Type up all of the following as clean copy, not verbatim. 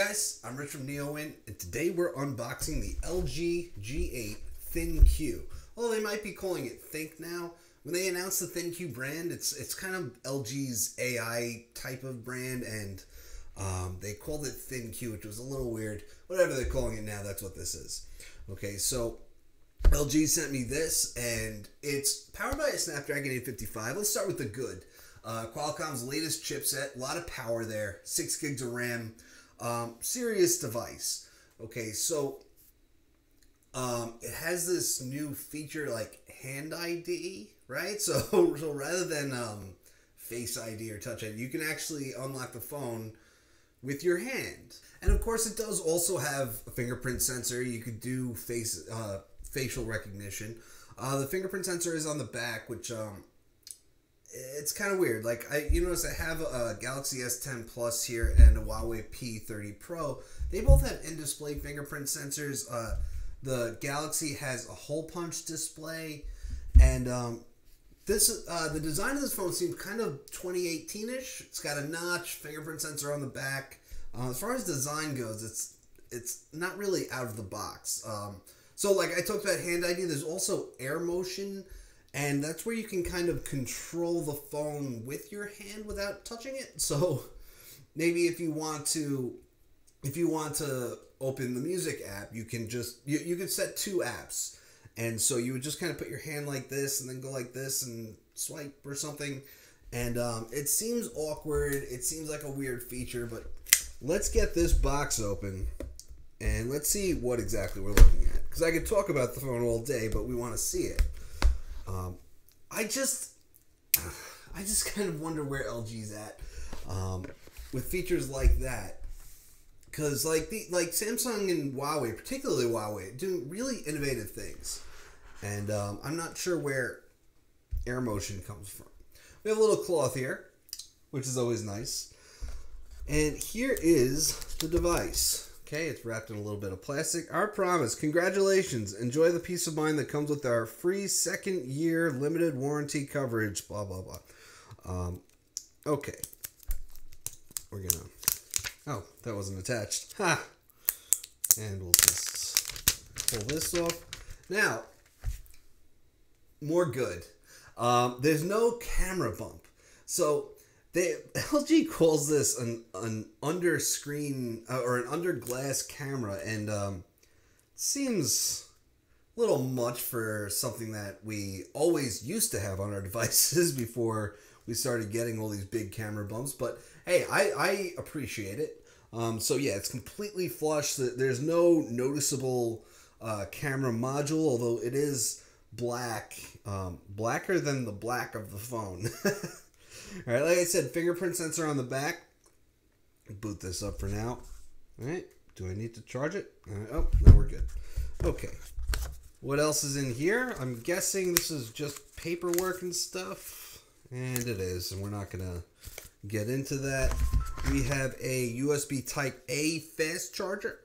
guys, I'm Rich from NeoWin, and today we're unboxing the LG G8 ThinQ. Well, they might be calling it Think now. When they announced the ThinQ brand, it's kind of LG's AI type of brand, and they called it ThinQ, which was a little weird. Whatever they're calling it now, that's what this is. Okay, so LG sent me this, and it's powered by a Snapdragon 855. Let's start with the good. Qualcomm's latest chipset, a lot of power there, 6 gigs of RAM, serious device. Okay, so it has this new feature like Hand ID, right? So rather than Face ID or Touch ID, you can actually unlock the phone with your hand. And of course, it does also have a fingerprint sensor. You could do facial recognition. The fingerprint sensor is on the back, which it's kind of weird. Like you notice I have a Galaxy S10 Plus here and a Huawei P30 Pro. They both have in-display fingerprint sensors. The Galaxy has a hole punch display, and the design of this phone seems kind of 2018-ish. It's got a notch, fingerprint sensor on the back. As far as design goes, it's not really out of the box. So like I talked about Hand ID, there's also air motion. And that's where you can kind of control the phone with your hand without touching it. So maybe if you want to open the music app, you can just you can set 2 apps. And so you would just kind of put your hand like this and then go like this and swipe or something. And it seems awkward. It seems like a weird feature, but let's get this box open and let's see what exactly we're looking at. Because I could talk about the phone all day, but we want to see it. I just kind of wonder where LG's at with features like that, because like Samsung and Huawei, particularly Huawei, do really innovative things, and I'm not sure where air motion comes from. We have a little cloth here, which is always nice, and here is the device. Okay, it's wrapped in a little bit of plastic. Our promise, congratulations. Enjoy the peace of mind that comes with our free 2nd year limited warranty coverage, blah, blah, blah. Okay. We're gonna, oh, that wasn't attached. Ha! And we'll just pull this off. Now, more good. There's no camera bump. So, LG calls this an under screen or an under glass camera, and seems a little much for something that we always used to have on our devices before we started getting all these big camera bumps. But hey, I appreciate it. So yeah, it's completely flush. There's no noticeable camera module, although it is black, blacker than the black of the phone. All right, like I said, fingerprint sensor on the back. Boot this up for now. All right, do I need to charge it? Oh, no, we're good. Okay, what else is in here? I'm guessing this is just paperwork and stuff, and it is, and we're not gonna get into that. We have a USB Type-A fast charger,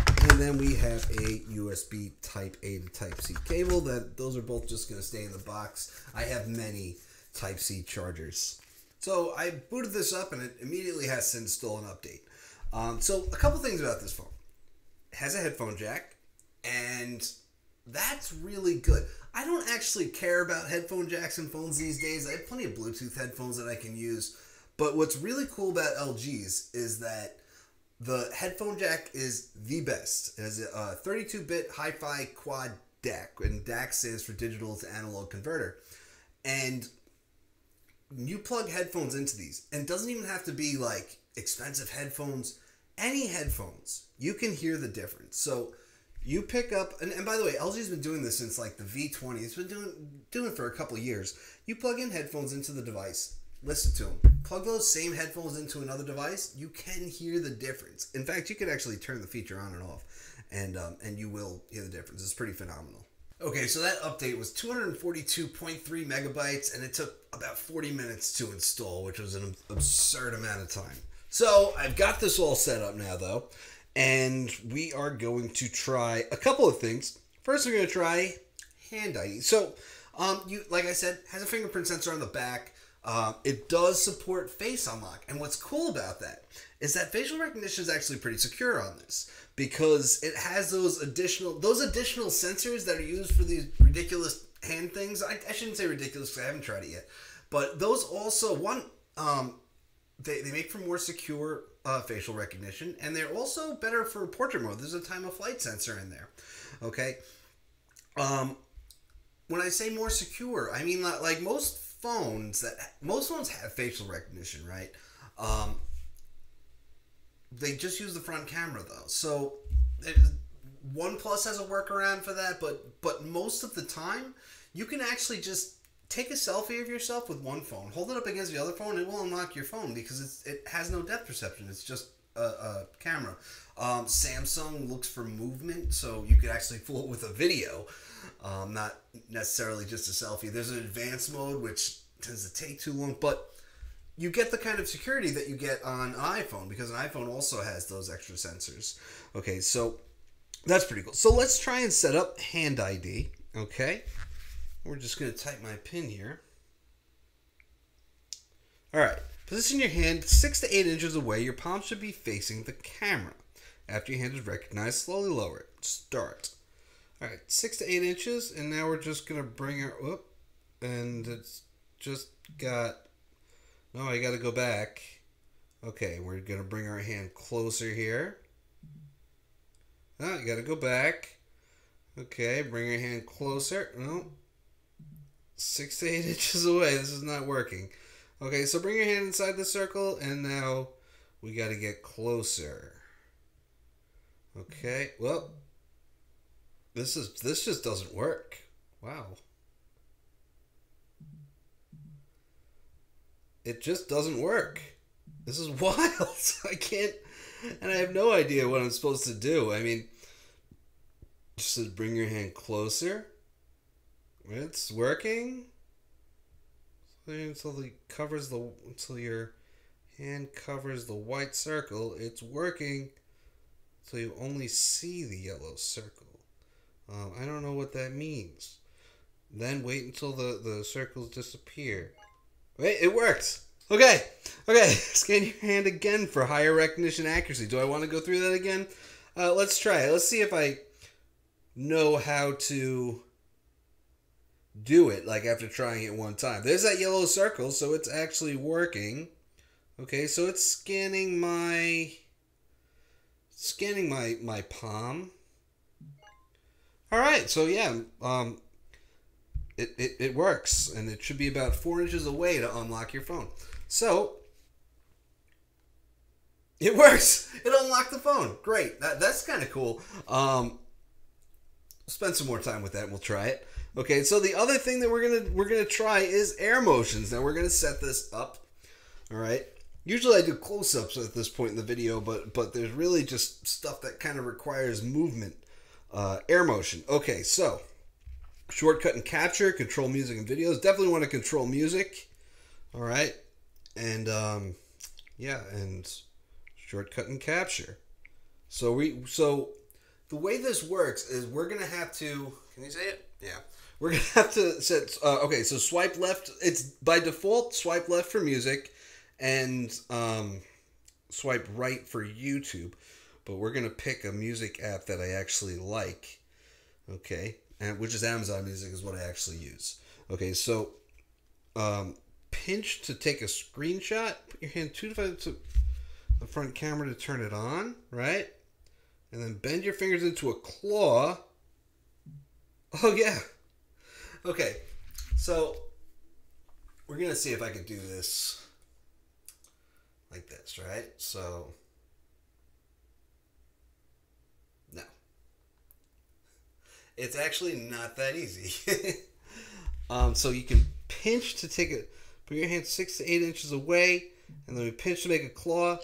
and then we have a USB Type-A to Type-C cable. Those are both just gonna stay in the box. I have many Type-C chargers. So I booted this up and it immediately has to install an update. So a couple things about this phone. It has a headphone jack, and that's really good. I don't actually care about headphone jacks in phones these days. I have plenty of Bluetooth headphones that I can use. But what's really cool about LG's is that the headphone jack is the best. It has a 32-bit hi-fi quad DAC, and DAC stands for digital to analog converter. And you plug headphones into these, and it doesn't even have to be like expensive headphones. Any headphones, you can hear the difference. So you pick up, and by the way, LG's been doing this since like the V20. It's been doing it for a couple of years. You plug in headphones into the device, listen to them. Plug those same headphones into another device, you can hear the difference. In fact, you can actually turn the feature on and off, and you will hear the difference. It's pretty phenomenal. Okay, so that update was 242.3 megabytes, and it took about 40 minutes to install, which was an absurd amount of time. So I've got this all set up now, though, and we are going to try a couple of things. First, we're going to try Hand ID. So, like I said, has a fingerprint sensor on the back. It does support face unlock, and what's cool about that is that facial recognition is actually pretty secure on this because it has those additional sensors that are used for these ridiculous hand things. I shouldn't say ridiculous because I haven't tried it yet, but those also they make for more secure facial recognition, and they're also better for portrait mode. There's a time of flight sensor in there. Okay. When I say more secure, I mean like most phones have facial recognition, right? They just use the front camera though. So OnePlus has a workaround for that, but most of the time you can actually just take a selfie of yourself with one phone, hold it up against the other phone, and it will unlock your phone because it has no depth perception. It's just a camera. Samsung looks for movement, so you could actually fool it with a video, not necessarily just a selfie. There's an advanced mode, which tends to take too long, but you get the kind of security that you get on an iPhone because an iPhone also has those extra sensors. Okay, so that's pretty cool. So let's try and set up Hand ID, okay? We're just going to type my PIN here. All right. Position your hand 6 to 8 inches away. Your palm should be facing the camera. After your hand is recognized, slowly lower it. Start. All right. 6 to 8 inches. And now we're just going to bring our... Whoop. And it's just got... No, I got to go back. Okay. We're going to bring our hand closer here. Oh, you got to go back. Okay. Bring your hand closer. No. 6 to 8 inches away. This is not working. Okay, so bring your hand inside the circle, and now we got to get closer. Okay, well, this just doesn't work. Wow. It just doesn't work. This is wild. I can't, and I have no idea what I'm supposed to do. I mean, just says bring your hand closer. It's working. Until your hand covers the white circle, it's working. So you only see the yellow circle. I don't know what that means. Then wait until the circles disappear. Wait, it worked. Okay. Scan your hand again for higher recognition accuracy. Do I want to go through that again? Let's try it. Let's see if I know how to do it, like after trying it one time. There's that yellow circle, so it's actually working. Okay, so it's scanning my palm. All right, so yeah, it works, and it should be about 4 inches away to unlock your phone. So it works. It unlocked the phone. Great. That's kind of cool. We'll spend some more time with that, and we'll try it. Okay, so the other thing that we're gonna try is air motions. Now we're gonna set this up. All right. Usually I do close-ups at this point in the video, but there's really just stuff that kind of requires movement. Air motion. Okay, so shortcut and capture, control music and videos. Definitely want to control music. All right, and yeah, and shortcut and capture. So the way this works is we're gonna have to. Can you say it? Yeah. We're going to have to set... okay, so swipe left. It's by default, swipe left for music and swipe right for YouTube. But we're going to pick a music app that I actually like. Okay, and which is Amazon Music is what I actually use. Okay, so pinch to take a screenshot. Put your hand 2 to 5 to the front camera to turn it on, right? And then bend your fingers into a claw. Oh, yeah. Okay, so we're going to see if I can do this like this, right? So, no. It's actually not that easy. So you can pinch to take it, put your hand 6 to 8 inches away, and then we pinch to make a claw.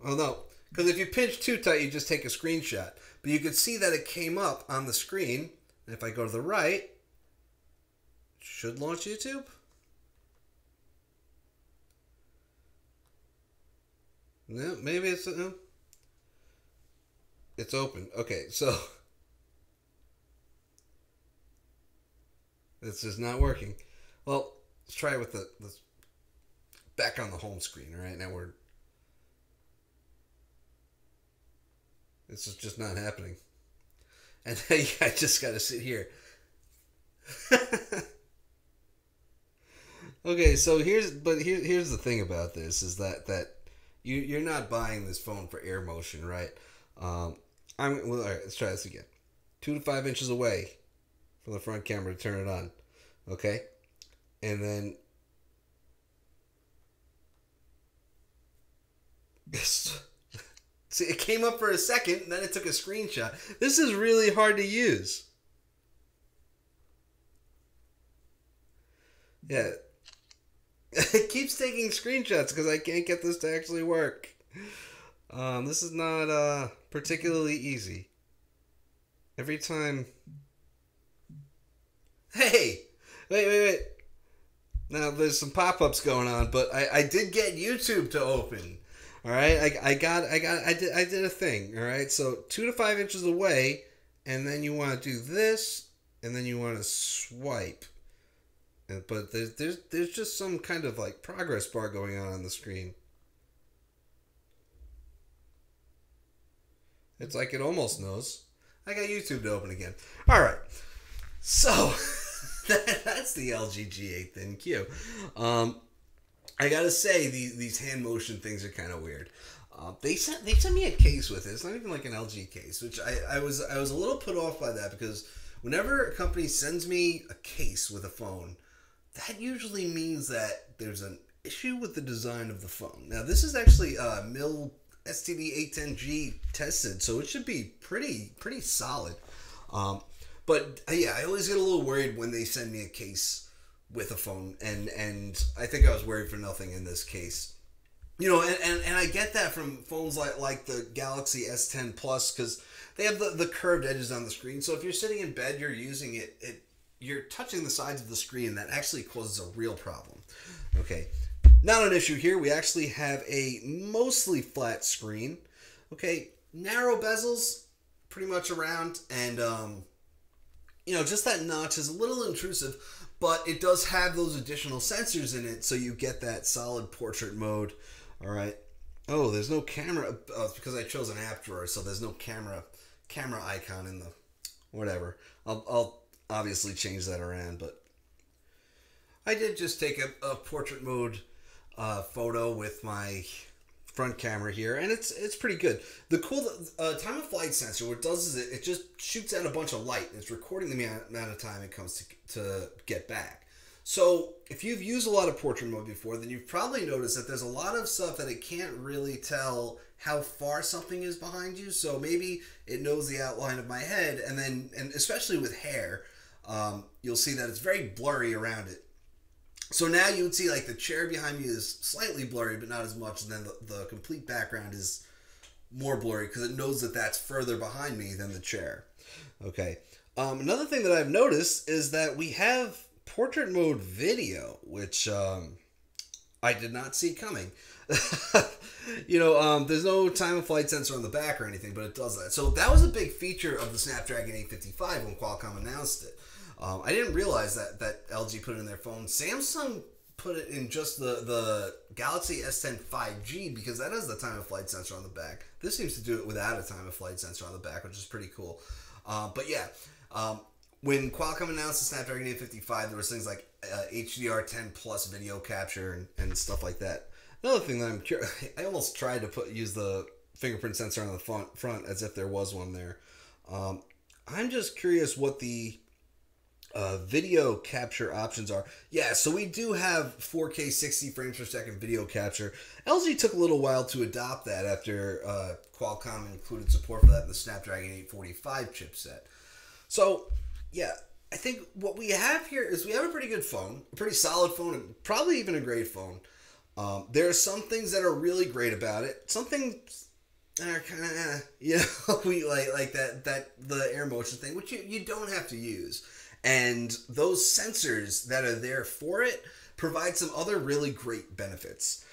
Oh, no, because if you pinch too tight, you just take a screenshot. But you can see that it came up on the screen. And if I go to the right, should launch YouTube. No, maybe it's no. It's open. Okay, so this is not working. Well, let's try it with this. back on the home screen. All right, now this is just not happening. And I just got to sit here. Okay, so here's the thing about this is that you're not buying this phone for air motion, right? All right, let's try this again. 2 to 5 inches away from the front camera to turn it on. Okay? And then see, it came up for a second, and then it took a screenshot. This is really hard to use. Yeah. It keeps taking screenshots because I can't get this to actually work. This is not particularly easy. Every time... Hey! Wait. Now, there's some pop-ups going on, but I did get YouTube to open. Alright? I did a thing. Alright? So, 2 to 5 inches away, and then you want to do this, and then you want to swipe. But there's just some kind of like progress bar going on the screen. It's like it almost knows. I got YouTube to open again. All right, so that's the LG G8 ThinQ. I gotta say these hand motion things are kind of weird. They sent me a case with it. It's not even like an LG case, which I was a little put off by that because whenever a company sends me a case with a phone, that usually means that there's an issue with the design of the phone. Now, this is actually MIL STD810G tested, so it should be pretty solid. But yeah, I always get a little worried when they send me a case with a phone, and I think I was worried for nothing in this case. You know, and I get that from phones like the Galaxy S10 Plus because they have the curved edges on the screen. So if you're sitting in bed, you're using it you're touching the sides of the screen. That actually causes a real problem. Okay, not an issue here. We actually have a mostly flat screen. Okay, narrow bezels, pretty much around, and you know, just that notch is a little intrusive, but it does have those additional sensors in it, so you get that solid portrait mode. All right. Oh, there's no camera. It's because I chose an app drawer, so there's no camera icon in the whatever. I'll obviously change that around, but I did just take a portrait mode photo with my front camera here, and it's pretty good. The cool time of flight sensor, what it does is it just shoots out a bunch of light. It's recording the amount of time it comes to get back. So if you've used a lot of portrait mode before, then you've probably noticed that there's a lot of stuff that it can't really tell how far something is behind you. So maybe it knows the outline of my head, and especially with hair, you'll see that it's very blurry around it. So now you would see like the chair behind me is slightly blurry, but not as much. And then the complete background is more blurry because it knows that that's further behind me than the chair. Okay. Another thing that I've noticed is that we have portrait mode video, which I did not see coming. You know, there's no time of flight sensor on the back or anything, but it does that. So that was a big feature of the Snapdragon 855 when Qualcomm announced it. I didn't realize that LG put it in their phone. Samsung put it in just the Galaxy S10 5G because that has the time of flight sensor on the back. This seems to do it without a time of flight sensor on the back, which is pretty cool. But yeah, when Qualcomm announced the Snapdragon 855, there was things like HDR10 plus video capture and stuff like that. Another thing that I'm curious, I almost tried to use the fingerprint sensor on the front as if there was one there. I'm just curious what the video capture options are. Yeah, so we do have 4K 60 frames per second video capture. LG took a little while to adopt that after Qualcomm included support for that in the Snapdragon 845 chipset. So, yeah, I think what we have here is we have a pretty good phone, a pretty solid phone, and probably even a great phone. There are some things that are really great about it. Some things are kind of, you know, we like that the air motion thing, which you don't have to use. And those sensors that are there for it provide some other really great benefits.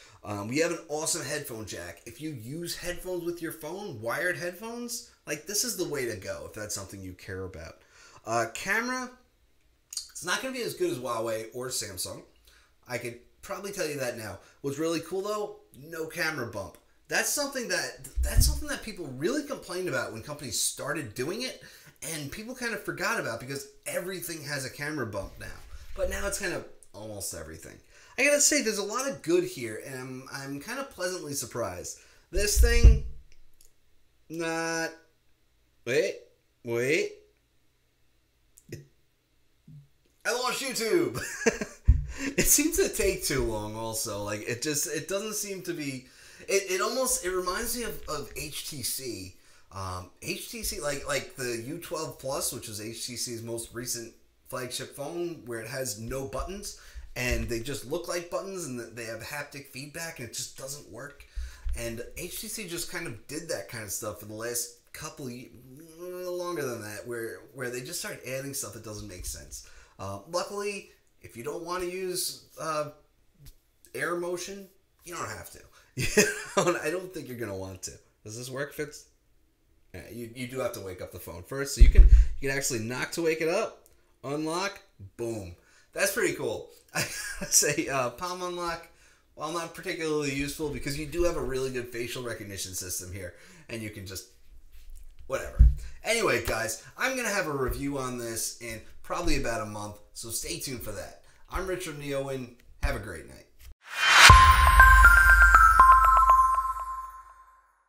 We have an awesome headphone jack. If you use headphones with your phone, wired headphones, like this is the way to go if that's something you care about. Camera, it's not going to be as good as Huawei or Samsung. I could probably tell you that now. What's really cool though, no camera bump. That's something that people really complained about when companies started doing it, and people kind of forgot about because everything has a camera bump now. But now it's kind of almost everything. I gotta say, there's a lot of good here, and I'm kind of pleasantly surprised. This thing, not... Wait. I lost YouTube! It seems to take too long also. Like, it doesn't seem to be... It reminds me of HTC. HTC, like the U12 Plus, which was HTC's most recent flagship phone, where it has no buttons, and they just look like buttons, and they have haptic feedback, and it just doesn't work. And HTC just kind of did that kind of stuff for the last couple of years, longer than that, where they just started adding stuff that doesn't make sense. Luckily, if you don't want to use air motion, you don't have to. I don't think you're going to want to. Does this work, Fitz? Yeah, you do have to wake up the phone first, so you can actually knock to wake it up, unlock, boom. That's pretty cool. I say palm unlock, while not particularly useful, because you do have a really good facial recognition system here, and you can just whatever. Anyway, guys, I'm going to have a review on this in probably about a month, so stay tuned for that. I'm Richard Neowen. Have a great night.